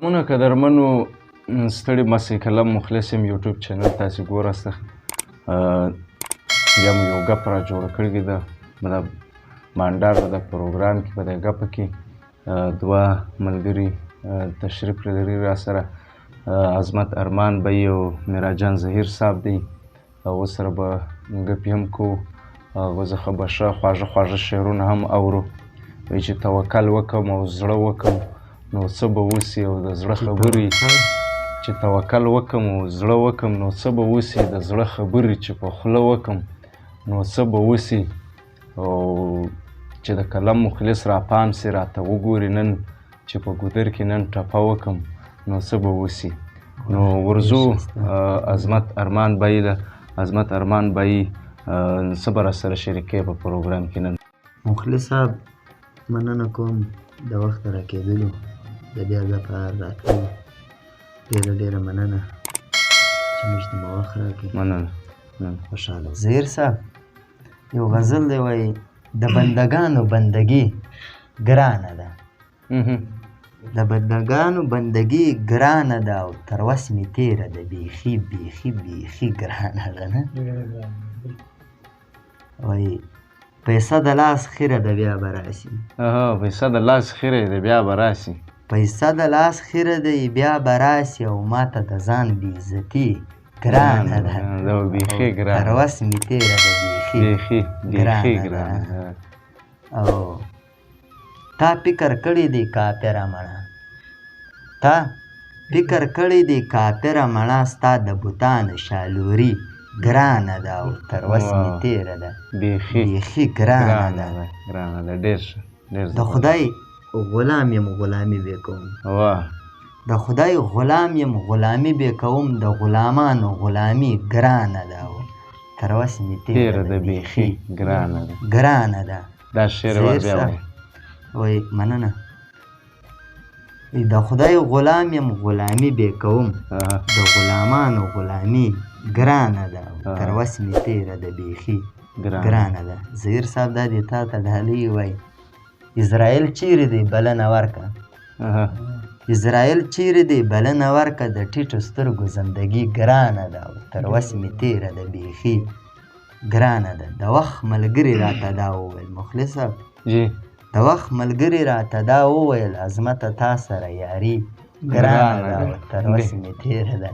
مونه قدرمنو ستړي مسئ کلم مخلص یم یوټیوب چینل تاسې ګوراست بیا مو یو ګپ را جوړه کړې ده د بانډار د پروګرام کې په دې ګپه کې دوه ملګري تشریف لري را سره عظمت ارمان بی او میراجان ظهیر صاحب دی او سره به ګپې هم کوو هغو څخه به ښه خواږه خواږه شعرونه هم اورو وایي چې توکل وکړم او زړه وکړم نو څه به وسي او د زړه خبرې چې توکل وکړم او زړه وکړم نو څه به وسي د زړه خبرې چې په خوله وکړم نو څه به وسي او چې د قلم مخلص را پام سي راته وګوري نن چې په ګودر کې نن ټپه وکړم نو څه به وسي نو ورځو عظمت ارمان بی ده عظمت ارمان بی څه به راسره شریکوي په پروګرام کې نن مخلص صاحب مننه کوم د وخت راکېدلو د دې لپاره راتلو ډېره ډېره مننه چې موږ ته مو وخت راکړې مننه خوشحاله ظهیر صاحب یو غزل دی وایي د بندګانو بندګي ګرانه ده د بندګانو بندګي ګرانه ده او تر وس مې تېره ده بیخي بیخي بیخي ګرانه ده نه وایي پیسه د لاس خیره ده بیا به راسي پیسه د لاس خیره ده بیا به راسي پیسه د لاس خیره دی بیا به راسي او ماته د ځان بېعزتي ګرانه ده بیخي ګرانه تر وس مې تېره ده بیخي بیخي ګرانه او تا فکر کړی دی کافره مړه تا فکر کړی دی کافره مړه ستا د بوتانو شالوري ګرانه ده او تر وس مې تېره ده بیخي ګرانه ده ډېر ښه د خدای غلام یم غلامي بې کوم د خدای غلام یم غلامي بې کوم د غلامانو غلامي ګرانه ده او تر وس مې تېره ده بیخي ګرانه ده دا شعر بیا وایي مننه د خدای غلام یم غلامي بې کوم د غلامانو غلامي ګرانه ده او تر وس مې تېره ده بیخي ګرانه ده ظهیر صاحب دا دې تا ته ډالۍ وایي اسرائیل چیرې دی بلنه ورکړه اسرائیل چیرې دی بلنه ورکړه د ټیټو سترګو زندګي ګرانه ده او تر وس مې تېره ده بیخي ګرانه ده د وخت ملګري راته دا وویل مخلص صاحب د وخت ملګري راته دا وویل عظمته تا سره یاري ګرانه ده او تر وس مې تېره ده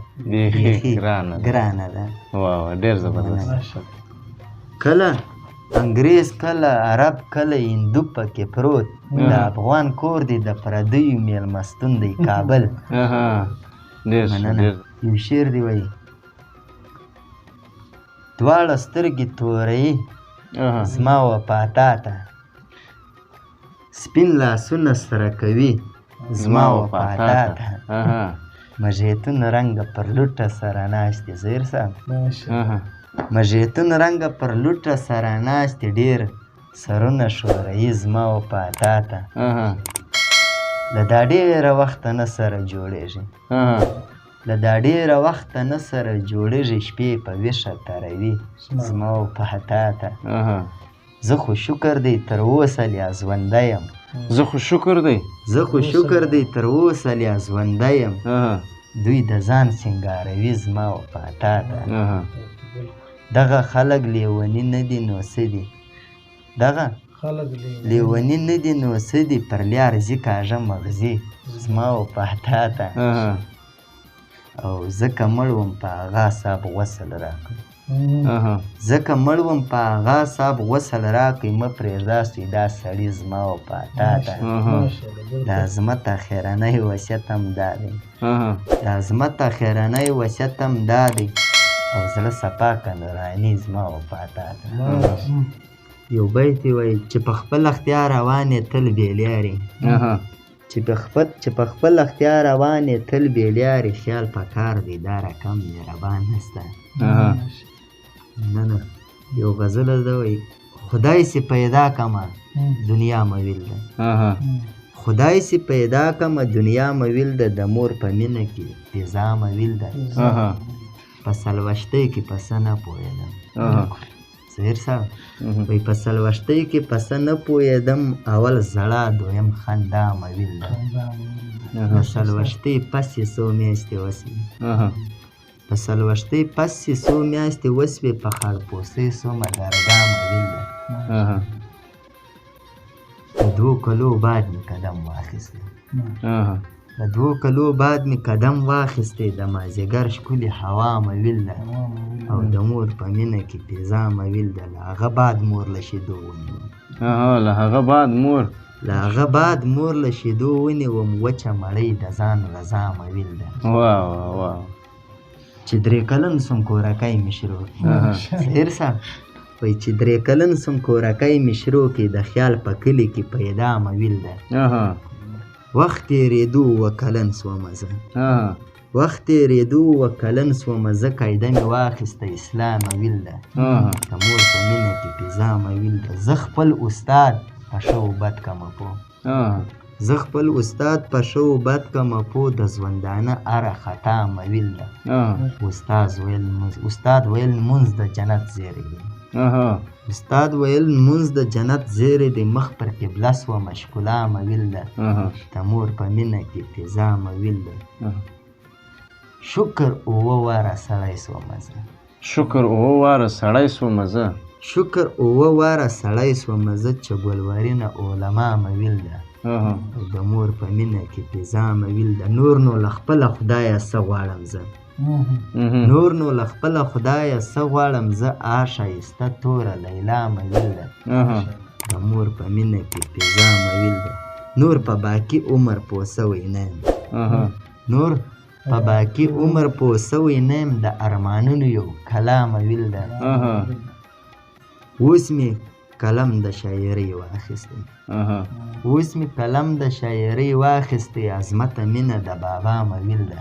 بیخي ګرانه ده ډېر زبردست کله انګریز کله عرب کله هندو پکې پروت د افغان کور دی د پردیو میلمستون دی کابل مننه یو شعر دی وایي دواړه سترګې تورې زما وفا تا ته سپین لاسونه سره کوي زما وفا تا ته مژیتون رنګه پر لوټه سره ناستې ظهیر صاحب مژیتون رنګه پر لوټه سره ناستې ډېر سرونه ښوروي زما وفا تا ته له دا ډېره وخته نه سره جوړېږي له دا ډېره وخته نه سره جوړېږي شپې په ویښه تروي زما وفا تا ته زه خو شکر دی تر اوسه لیا ژوندی یم زه خو شکر دی تر اوسه لیا ژوندی یم دوی د ځان سینګاروي زما وفا تا ته دغه خلک لیوني نه دي نو څه دي دغه لیوني نه دي نو څه دي پر لار ځي کاږه مغزي زما وفا تا ته او ځکه مړ وم په هغه صاحب غسل راکړئ ځکه مړ وم په هغه صاحب غسل راکړئ مه پرېږداستئ دا سړي زما وفا تا ته د عظمت اخرنی وصیت هم دا دی د عظمت اخرنی وصیت هم دا دی او زړه صفا که نوراني زما وفا تا ته یو بیت یې وایي چې په خپل اختیار روان یې تل بېلیارې چې په خپل اختیار روان یې تل بېلیارې خیال په کار دی دا رقم مهربان نسته نه نه یو غزله ده وایي خدای سي پیدا کمه دنیا مویل ده خدای سي پیدا کمه دنیا مویل ده د مور په مینه کې فضا مویل ده په سلوشتۍ کې پسه نه پوهېدم ظهیر صاحب وایي په سلوشتۍ کې پسه نه پوهېدم اول زړه دویم خندا مویل ده د څلوېښتۍ پس یې څو میاشتې وسوې د څلوېښتۍ پس یې څو میاشتې وسوې په خړپوستۍ سومه درګاه مویل ده د 2 کلو بعد مې قدم واخیستی د 2 کلو بعد مې قدم واخیستی د مازدیګر ښکلې هوا مویل ده او د مور په مینه کې پیزا مویل ده له هغه بعد مور له شیدو ونیوم له هغه بعد مور له شیدو ونیوم وچه مړۍ د ځان غذا مویل ده چې 3 کلن سوم کورکۍ مې شروع سهیر صاحب وایي چې 3 کلن سوم کورکۍ مې شروع کړي د خیال په کلي کې پیدا مویل ده وخت تېرېدو 2 کلن سومه زه وخت تېرېدو 2 کلن سومه زه قاعده مې واخیسته اسلام مویل ده د مور په مینه کې پیزا مویل ده زه خپل استاد په ښه و بد کمه پوه د ژوندانه هره خطا مویل ده استاد ویل لمونځ د جنت زیری دی مخ پر قبله سومه ښکلا مویل ده د مور په مینه کې پیزا مویل ده شکر 9 واره سړی سومه زه چې ګلورینه علما مویل ده د مور په مینه کې پیزا مویل ده نور نو له خپله خدایه څه غواړم زه ښایسته توره لیلا مویل ده د مور په مینه کې پیزا مویل ده نور په باقي عمر پوه سوی نه یم د ارمانونو یو کلا مویل ده اوس مې قلم د شاعرۍ واخیستی عظمته مینه د بابا مویل ده